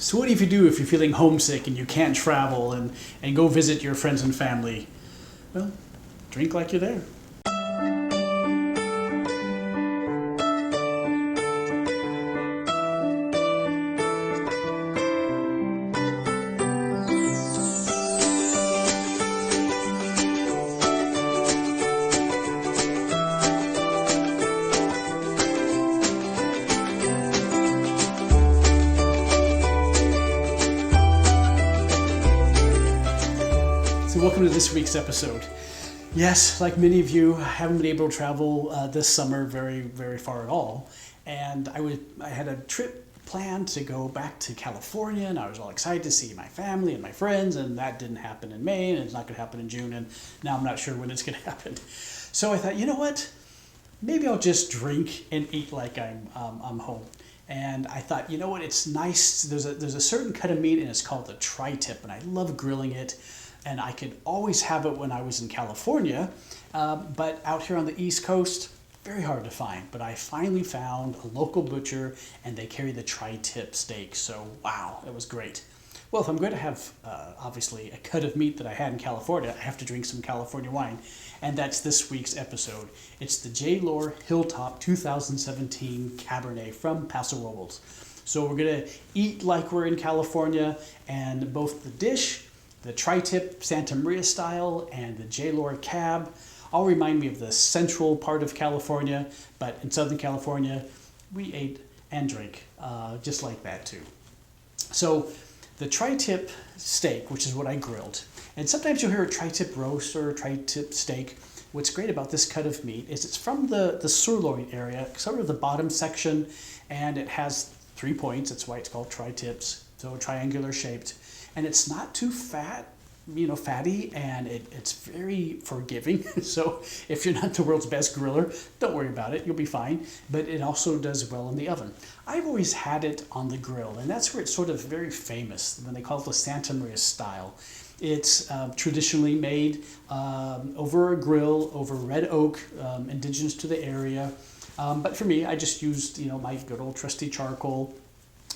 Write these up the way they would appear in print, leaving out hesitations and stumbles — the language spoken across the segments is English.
So what do you do if you're feeling homesick and you can't travel and go visit your friends and family? Well, drink like you're there. So welcome to this week's episode. Yes, like many of you, I haven't been able to travel this summer very far at all. And I had a trip planned to go back to California, and I was all excited to see my family and my friends, and that didn't happen in May, and it's not going to happen in June, and now I'm not sure when it's going to happen. So I thought, you know what? Maybe I'll just drink and eat like I'm home. And I thought, you know what? It's nice. There's a certain cut of meat, and it's called the tri-tip, and I love grilling it. And I could always have it when I was in California, but out here on the East Coast, very hard to find. But I finally found a local butcher, and they carry the tri-tip steak. So wow, it was great. Well, if I'm going to have obviously a cut of meat that I had in California, I have to drink some California wine, and that's this week's episode. It's the Lohr Hilltop 2017 Cabernet from Paso Robles. So we're going to eat like we're in California, and both the dish, the tri-tip Santa Maria style, and the Lohr Cab all remind me of the central part of California, but in Southern California, we ate and drank just like that too. So the tri-tip steak, which is what I grilled, and sometimes you'll hear a tri-tip roast or a tri-tip steak. What's great about this cut of meat is it's from the sirloin area, sort of the bottom section, and it has 3 points. That's why it's called tri-tips, so triangular shaped. And it's not too fatty, and it's very forgiving. So if you're not the world's best griller, don't worry about it. You'll be fine. But it also does well in the oven. I've always had it on the grill, and that's where it's sort of very famous, when they call it the Santa Maria style. It's traditionally made over a grill, over red oak, indigenous to the area. But for me, I just used my good old trusty charcoal.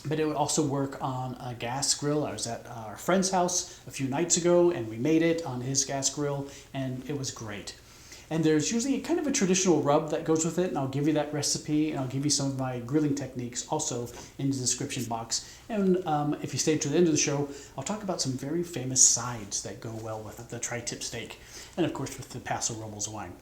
But it would also work on a gas grill. I was at our friend's house a few nights ago, and we made it on his gas grill, and it was great. And there's usually kind of a traditional rub that goes with it, and I'll give you that recipe, and I'll give you some of my grilling techniques also in the description box. And if you stay to the end of the show, I'll talk about some very famous sides that go well with the tri-tip steak, and of course with the Paso Robles wine.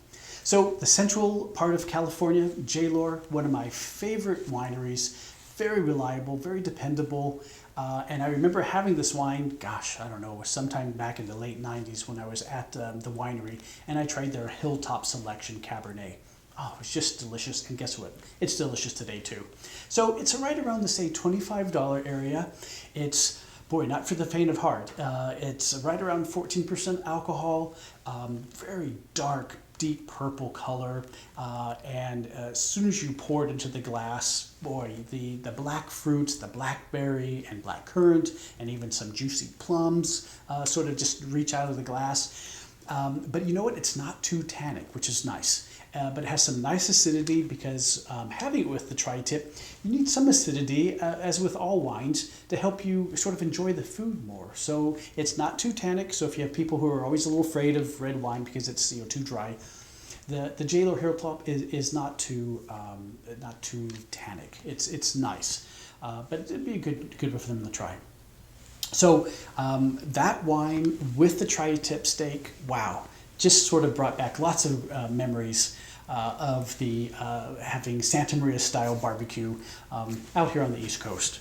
So the central part of California, Lohr, one of my favorite wineries. Very reliable, very dependable, and I remember having this wine, I don't know, sometime back in the late 90s when I was at the winery, and I tried their Hilltop Selection Cabernet. Oh, it was just delicious, and guess what? It's delicious today too. So it's right around the, say, $25 area. It's, boy, not for the faint of heart. It's right around 14% alcohol, very dark, deep purple color, and as soon as you pour it into the glass, boy, the black fruits, the blackberry and blackcurrant, and even some juicy plums sort of just reach out of the glass. But you know what? It's not too tannic, which is nice. But it has some nice acidity because having it with the tri-tip, you need some acidity, as with all wines, to help you sort of enjoy the food more. So it's not too tannic. So if you have people who are always a little afraid of red wine because it's too dry, the Lohr Hilltop is not too tannic. It's nice, but it'd be a good for them to try. So that wine with the tri-tip steak, wow, just sort of brought back lots of memories of the having Santa Maria style barbecue out here on the East Coast.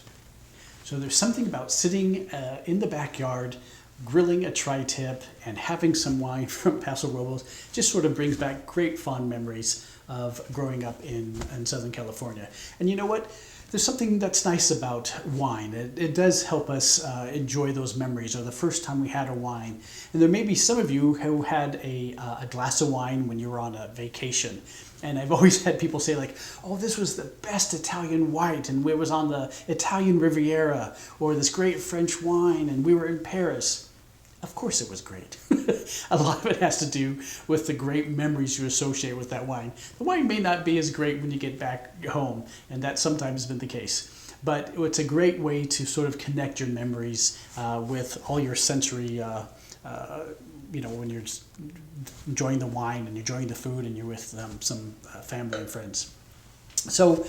So there's something about sitting in the backyard, grilling a tri-tip and having some wine from Paso Robles. Just sort of brings back great fond memories of growing up in Southern California. And you know what? There's something that's nice about wine. It does help us enjoy those memories, or the first time we had a wine. And there may be some of you who had a glass of wine when you were on a vacation. And I've always had people say like, oh, this was the best Italian white, and it was on the Italian Riviera, or this great French wine, and we were in Paris. Of course it was great. A lot of it has to do with the great memories you associate with that wine. The wine may not be as great when you get back home, and that sometimes has been the case. but it's a great way to sort of connect your memories with all your sensory, when you're just enjoying the wine and enjoying the food and you're with some family and friends. So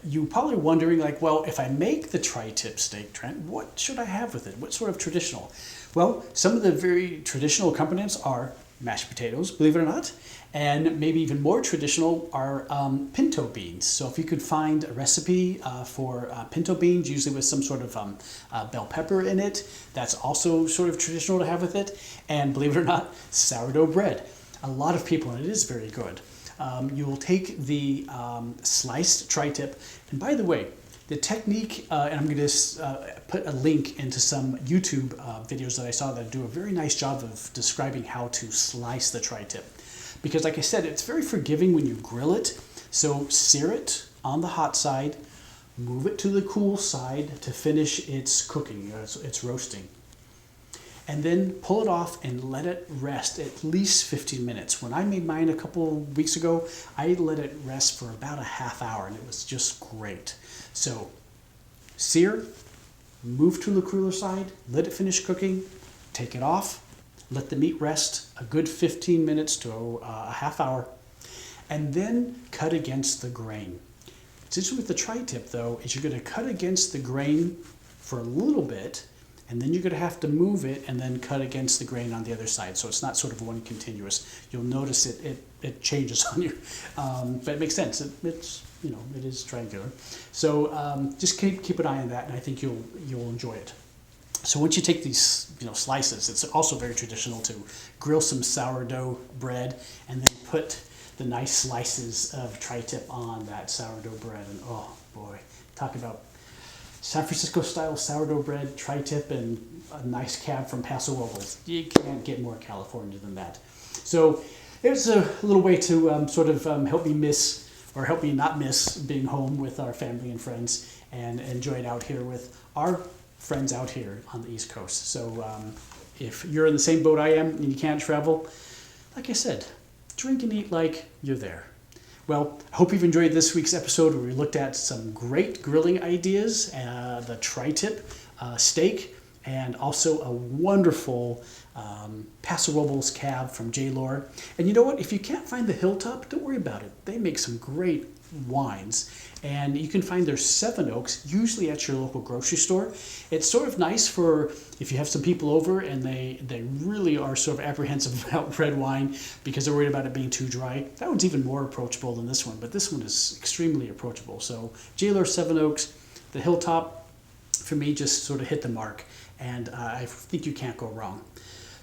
you're probably wondering, like, well, if I make the tri-tip steak, Trent, what should I have with it? What sort of traditional? Well, some of the very traditional accompaniments are mashed potatoes, believe it or not, and maybe even more traditional are pinto beans. So if you could find a recipe for pinto beans, usually with some sort of bell pepper in it, that's also sort of traditional to have with it. And believe it or not, sourdough bread. A lot of people, and it is very good. You will take the sliced tri-tip, and by the way, the technique, and I'm going to put a link into some YouTube videos that I saw that do a very nice job of describing how to slice the tri-tip. Because like I said, it's very forgiving when you grill it. So sear it on the hot side, move it to the cool side to finish its cooking, its roasting. And then pull it off and let it rest at least 15 minutes. When I made mine a couple weeks ago, I let it rest for about a half hour and it was just great. So sear, move to the cooler side, let it finish cooking, take it off, let the meat rest a good 15 minutes to a half hour, and then cut against the grain. What's interesting with the tri-tip though is you're going to cut against the grain for a little bit, and then you're going to have to move it and then cut against the grain on the other side. So it's not sort of one continuous. You'll notice it changes on you, but it makes sense. It is triangular. So just keep an eye on that, and I think you'll enjoy it. So once you take these slices, it's also very traditional to grill some sourdough bread and then put the nice slices of tri-tip on that sourdough bread. And oh boy, talk about San Francisco style sourdough bread, tri-tip, and a nice cab from Paso Robles. You can't get more California than that. So there's a little way to help me not miss being home with our family and friends and enjoy it out here with our friends out here on the East Coast. So if you're in the same boat I am and you can't travel, like I said, drink and eat like you're there. Well, I hope you've enjoyed this week's episode where we looked at some great grilling ideas, the tri-tip steak, and also a wonderful Paso Robles cab from J. Lohr. And you know what? If you can't find the Hilltop, don't worry about it. They make some great wines. And you can find their Seven Oaks usually at your local grocery store. It's sort of nice for if you have some people over and they really are sort of apprehensive about red wine because they're worried about it being too dry. That one's even more approachable than this one, but this one is extremely approachable. So J. Lohr Seven Oaks, the Hilltop, for me, just sort of hit the mark. And I think you can't go wrong.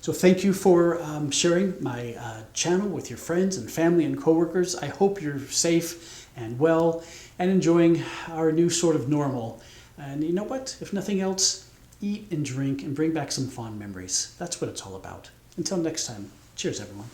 So thank you for sharing my channel with your friends and family and coworkers. I hope you're safe and well and enjoying our new sort of normal. And you know what? If nothing else, eat and drink and bring back some fond memories. That's what it's all about. Until next time, cheers everyone.